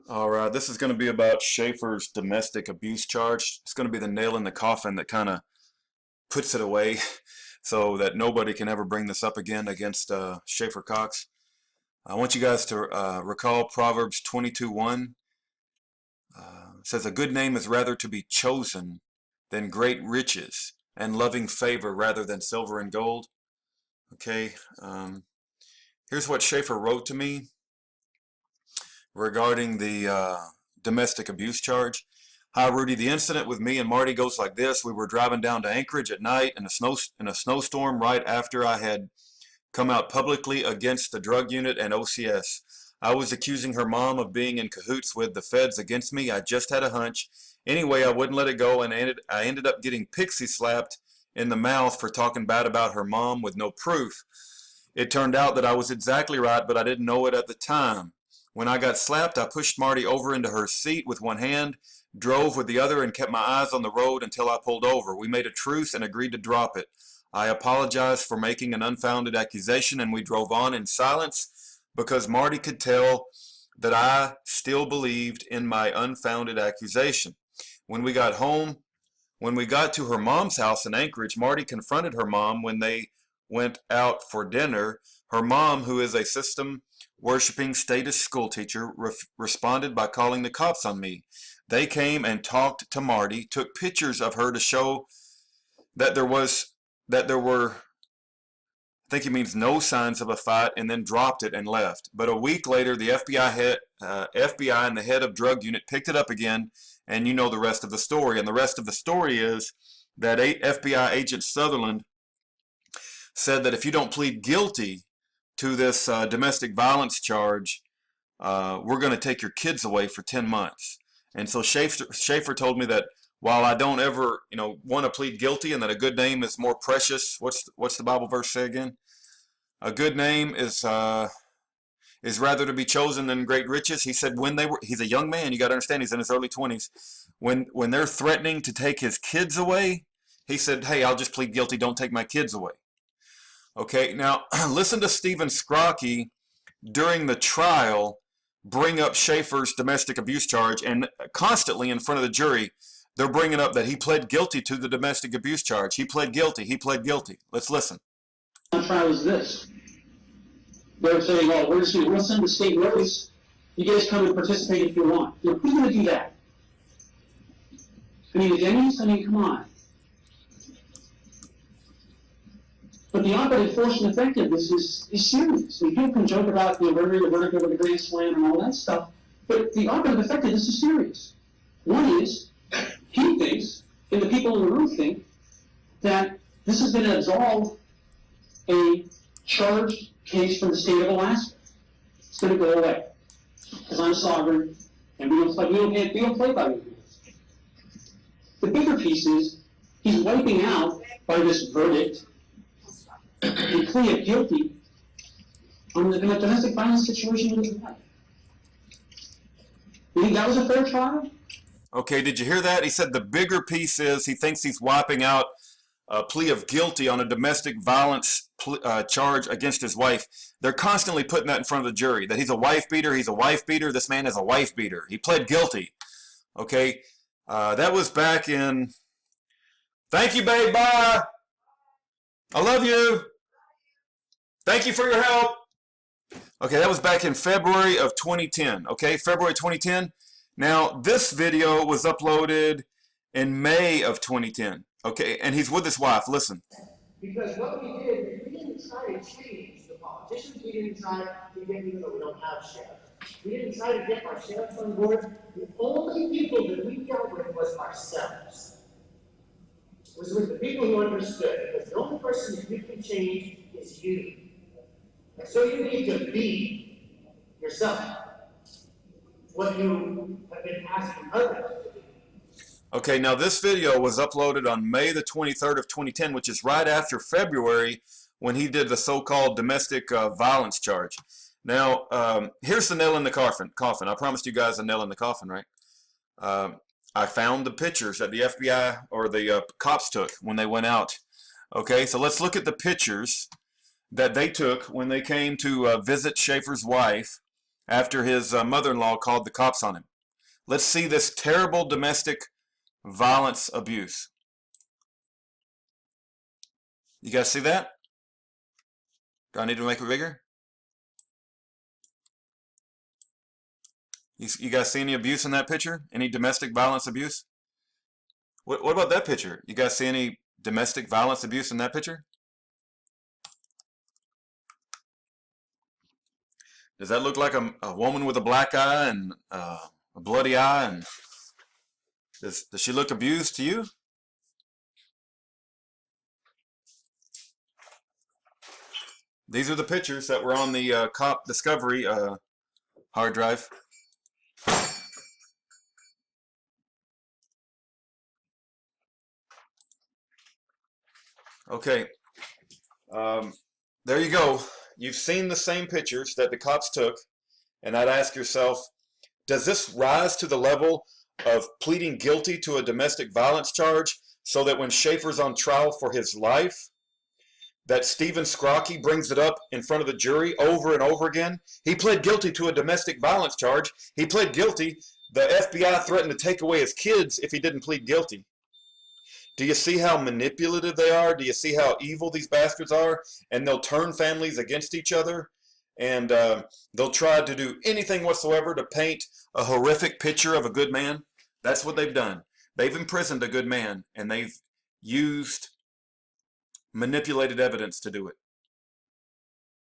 All right, this is going to be about Schaeffer's domestic abuse charge. It's going to be the nail in the coffin that kind of puts it away so that nobody can ever bring this up again against Schaeffer Cox. I want you guys to recall Proverbs 22:1. It says, "A good name is rather to be chosen than great riches, and loving favor rather than silver and gold." Okay, here's what Schaeffer wrote to me regarding the domestic abuse charge. "Hi, Rudy. The incident with me and Marty goes like this. We were driving down to Anchorage at night in a snowstorm right after I had come out publicly against the drug unit and OCS. I was accusing her mom of being in cahoots with the feds against me. I just had a hunch. Anyway, I wouldn't let it go, and I ended up getting pixie slapped in the mouth for talking bad about her mom with no proof. It turned out that I was exactly right, but I didn't know it at the time. When I got slapped, I pushed Marty over into her seat with one hand, drove with the other, and kept my eyes on the road until I pulled over. We made a truce and agreed to drop it. I apologized for making an unfounded accusation, and we drove on in silence because Marty could tell that I still believed in my unfounded accusation. When we got to her mom's house in Anchorage, Marty confronted her mom when they went out for dinner. Her mom, who is a system-worshiping statist schoolteacher, responded by calling the cops on me. They came and talked to Marty, took pictures of her to show that there were, I think he means no signs of a fight, and then dropped it and left. But a week later, the FBI and the head of drug unit picked it up again, and you know the rest of the story. And the rest of the story is that FBI agent Sutherland said that if you don't plead guilty to this domestic violence charge, we're going to take your kids away for 10 months. And so Schaeffer told me that while I don't ever, want to plead guilty, and that a good name is more precious. What's the Bible verse say again? A good name is rather to be chosen than great riches. He said he's a young man. You got to understand, he's in his early 20s. When they're threatening to take his kids away, he said, "Hey, I'll just plead guilty. Don't take my kids away." Okay, now listen to Stephen Scrocky during the trial bring up Schaeffer's domestic abuse charge, and constantly in front of the jury, they're bringing up that he pled guilty to the domestic abuse charge. He pled guilty. He pled guilty. Let's listen. The trial is this. They're saying, "Oh, we'll send the state roads. You guys come and participate if you want." Who's going to do that? The Denny's? Come on. But the operative force and effectiveness is serious. People can joke about the vertigo with the grand slam and all that stuff, but the operative effectiveness is serious. One is, he thinks, and the people in the room think, that this is going to absolve a charged case from the state of Alaska. It's going to go away. Because I'm sovereign, and we don't play by the rules. The bigger piece is, he's wiping out, by this verdict, the plea of guilty in a domestic violence situation with his wife. You think that was a fair trial? Okay, did you hear that? He said the bigger piece is he thinks he's wiping out a plea of guilty on a domestic violence charge against his wife. They're constantly putting that in front of the jury, that he's a wife beater, this man is a wife beater. He pled guilty. Okay, that was back in, thank you, babe, bye. I love you. Thank you for your help. Okay, that was back in February of 2010. Okay, February 2010. Now, this video was uploaded in May of 2010. Okay, and he's with his wife. Listen. Because what we did is we didn't try to change the politicians. We didn't try to get people that we don't have sheriffs. We didn't try to get our sheriffs on board. The only people that we dealt with was ourselves. It was with the people who understood. Because the only person that you can change is you. And so you need to be yourself. What you have been asking others to be. Okay, now this video was uploaded on May the 23rd of 2010, which is right after February when he did the so-called domestic violence charge. Now, here's the nail in the coffin. I promised you guys a nail in the coffin, right? I found the pictures that the FBI or the cops took when they went out. Okay, so let's look at the pictures that they took when they came to visit Schaeffer's wife after his mother-in-law called the cops on him. Let's see this terrible domestic violence abuse. You guys see that? Do I need to make it bigger? You guys see any abuse in that picture? Any domestic violence abuse? What about that picture? You guys see any domestic violence abuse in that picture? Does that look like a woman with a black eye and a bloody eye? And does she look abused to you? These are the pictures that were on the cop discovery hard drive. Okay, there you go. You've seen the same pictures that the cops took, and I'd ask yourself, does this rise to the level of pleading guilty to a domestic violence charge so that when Schaeffer's on trial for his life, that Stephen Scrocky brings it up in front of the jury over and over again? He pled guilty to a domestic violence charge. He pled guilty. The FBI threatened to take away his kids if he didn't plead guilty. Do you see how manipulative they are? Do you see how evil these bastards are? And they'll turn families against each other, and they'll try to do anything whatsoever to paint a horrific picture of a good man. That's what they've done. They've imprisoned a good man, and they've used manipulated evidence to do it.